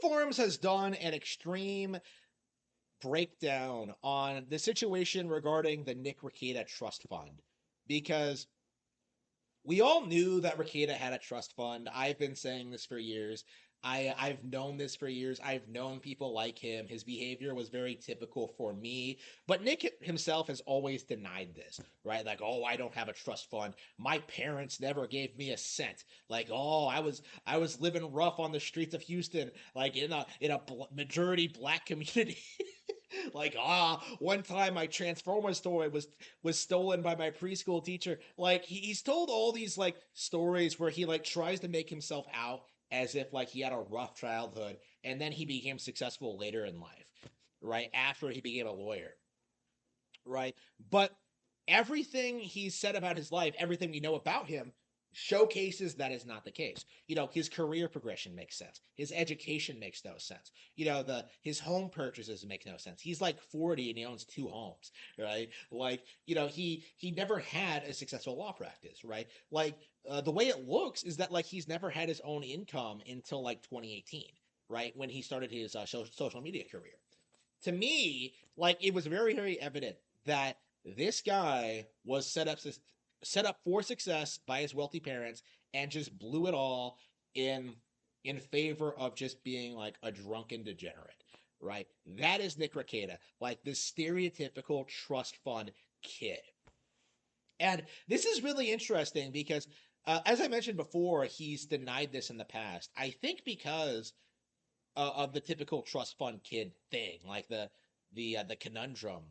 Forums has done an extreme breakdown on the situation regarding the Nick Rekieta Trust Fund because we all knew that Rekieta had a trust fund. I've been saying this for years. I've known this for years. I've known people like him. His behavior was very typical for me. But Nick himself has always denied this, right? Like, oh, I don't have a trust fund. My parents never gave me a cent. Like, oh, I was living rough on the streets of Houston, like in a majority black community. Like, one time my Transformers toy was stolen by my preschool teacher. Like, he's told all these like stories where he like tries to make himself out as if like he had a rough childhood and then he became successful later in life, right? After he became a lawyer, right? But everything he's said about his life, everything we know about him, showcases that is not the case. His career progression makes sense. His education makes no sense. His home purchases make no sense. He's like 40 and he owns two homes, right? Like, he never had a successful law practice, right? Like, the way it looks is that like he's never had his own income until like 2018, right? When he started his social media career. To me, like it was very, very evident that this guy was set up for success by his wealthy parents and just blew it all in in favor of just being like a drunken degenerate, right? That is Nick Rekieta, like this stereotypical trust fund kid. And this is really interesting because, as I mentioned before, he's denied this in the past. I think because of the typical trust fund kid thing, like the conundrum.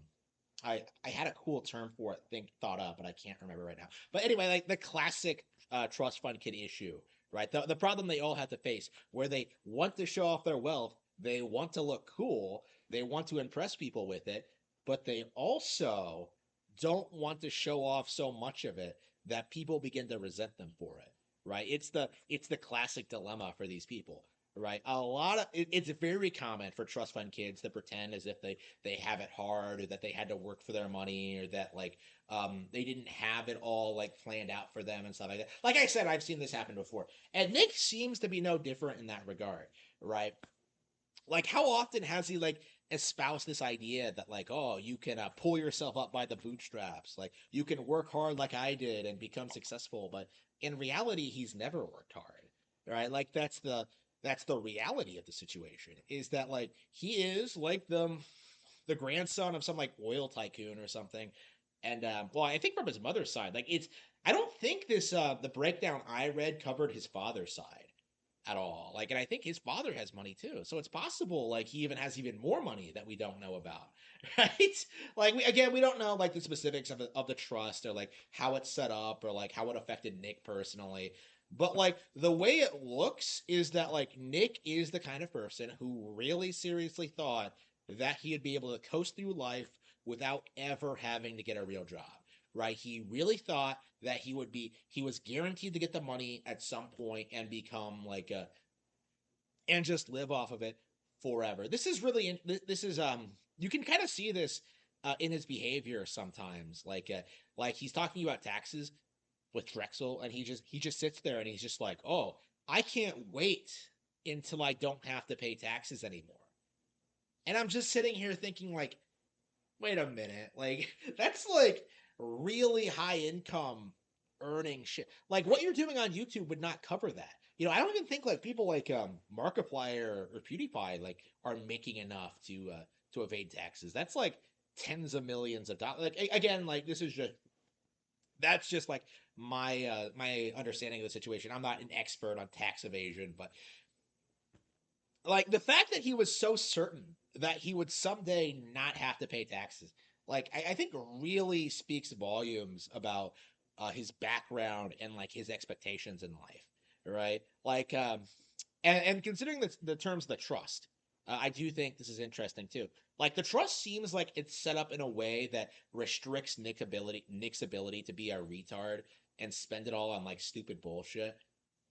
I had a cool term for it, thought up, but I can't remember right now. But anyway, like the classic trust fund kid issue, right? The problem they all have to face, where they want to show off their wealth, they want to look cool, they want to impress people with it, but they also don't want to show off so much of it that people begin to resent them for it, right? It's the classic dilemma for these people, right? It's very common for trust fund kids to pretend as if they have it hard, or that they had to work for their money, or that like they didn't have it all like planned out for them and stuff like that. Like I said, I've seen this happen before, and Nick seems to be no different in that regard, right? Like, how often has he like espoused this idea that like, oh, you can pull yourself up by the bootstraps, like you can work hard like I did and become successful, but in reality he's never worked hard, right? Like that's the reality of the situation, is that like he is like the grandson of some like oil tycoon or something. And well, I think from his mother's side, like it's I don't think this the breakdown I read covered his father's side at all. Like, and I think his father has money too, so it's possible like he even has even more money that we don't know about, right? Like, we don't know like the specifics of the trust, or like how it's set up, or like how it affected Nick personally. But like the way it looks is that like Nick is the kind of person who really seriously thought that he'd be able to coast through life without ever having to get a real job, right? He really thought that he was guaranteed to get the money at some point and become like a and just live off of it forever. This is really this is you can kind of see this in his behavior sometimes. Like he's talking about taxes with Drexel, and he just sits there and he's just like, "Oh, I can't wait until I don't have to pay taxes anymore." And I'm just sitting here thinking like, wait a minute, like that's like really high income earning shit. Like what you're doing on YouTube would not cover that. I don't even think like people like Markiplier or PewDiePie like are making enough to evade taxes. That's like tens of millions of dollars. Like again, like this is just that's just like my understanding of the situation. I'm not an expert on tax evasion, but like the fact that he was so certain that he would someday not have to pay taxes, like I think really speaks volumes about his background and like his expectations in life, right? Like, and considering the terms of the trust, I do think this is interesting too. Like the trust seems like it's set up in a way that restricts Nick's ability to be a retard and spend it all on like stupid bullshit.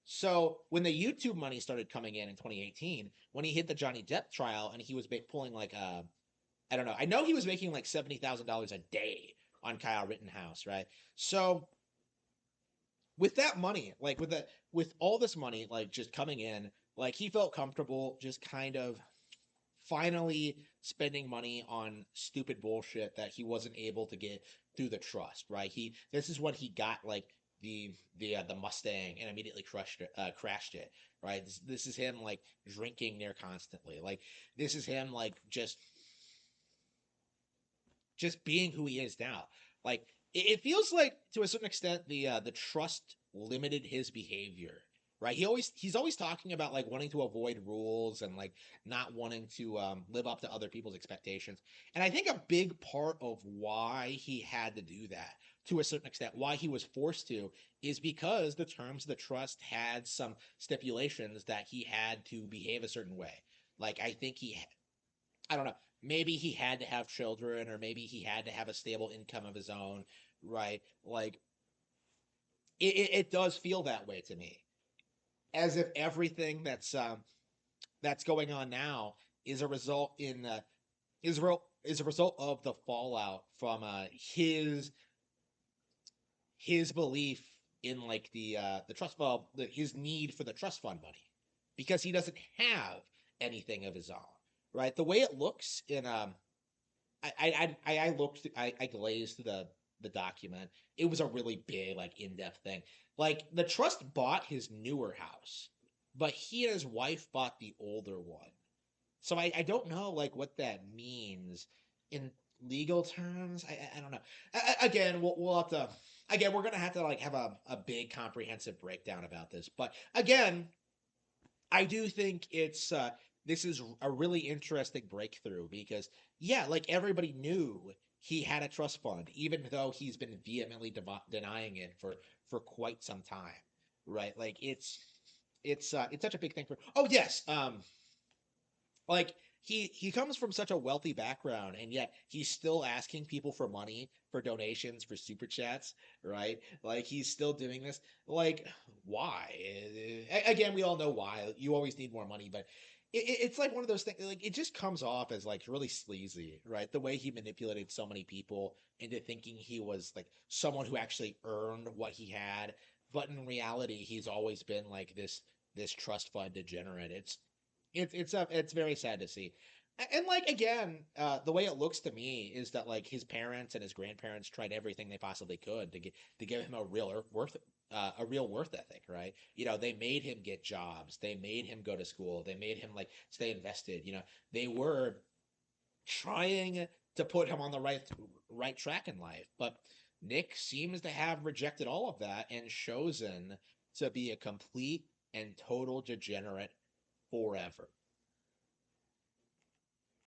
So when the YouTube money started coming in 2018, when he hit the Johnny Depp trial and he was pulling like I don't know, I know he was making like $70,000 a day on Kyle Rittenhouse, right? So with that money, like with all this money like just coming in, Like he felt comfortable just kind of finally spending money on stupid bullshit that he wasn't able to get through the trust, right? This is what he got, like the Mustang, and immediately crashed it, right? This is him like drinking near constantly, like this is him like just being who he is now. Like it feels like to a certain extent the trust limited his behavior. Right, he's always talking about like wanting to avoid rules and like not wanting to live up to other people's expectations. And I think a big part of why he had to do that, to a certain extent, why he was forced to, is because the terms of the trust had some stipulations that he had to behave a certain way. Like I think I don't know, maybe he had to have children, or maybe he had to have a stable income of his own, right? Like it does feel that way to me, as if everything that's going on now is a result in is a result of the fallout from his belief in like the trust, well, his need for the trust fund money, because he doesn't have anything of his own, right? The way it looks in I glazed the document. It was a really big, like, in-depth thing. Like the trust bought his newer house, but he and his wife bought the older one. So I don't know like what that means in legal terms. I don't know. Again, we'll have to. Again, we're gonna have to like have a big comprehensive breakdown about this. But again, I do think this is a really interesting breakthrough, because yeah, like everybody knew he had a trust fund, even though he's been vehemently denying it for quite some time, right? Like it's such a big thing for. Oh yes, like he comes from such a wealthy background, and yet he's still asking people for money, for donations, for super chats, right? Like he's still doing this. Like why? Again, we all know why. You always need more money, but it's like one of those things. Like it just comes off as like really sleazy, right? The way he manipulated so many people into thinking he was like someone who actually earned what he had, but in reality, he's always been like this trust fund degenerate. It's very sad to see. And like again, the way it looks to me is that like his parents and his grandparents tried everything they possibly could to give him a real worth ethic, right? You know, they made him get jobs, they made him go to school, they made him like stay invested. You know, they were trying to put him on the right track in life, but Nick seems to have rejected all of that and chosen to be a complete and total degenerate forever.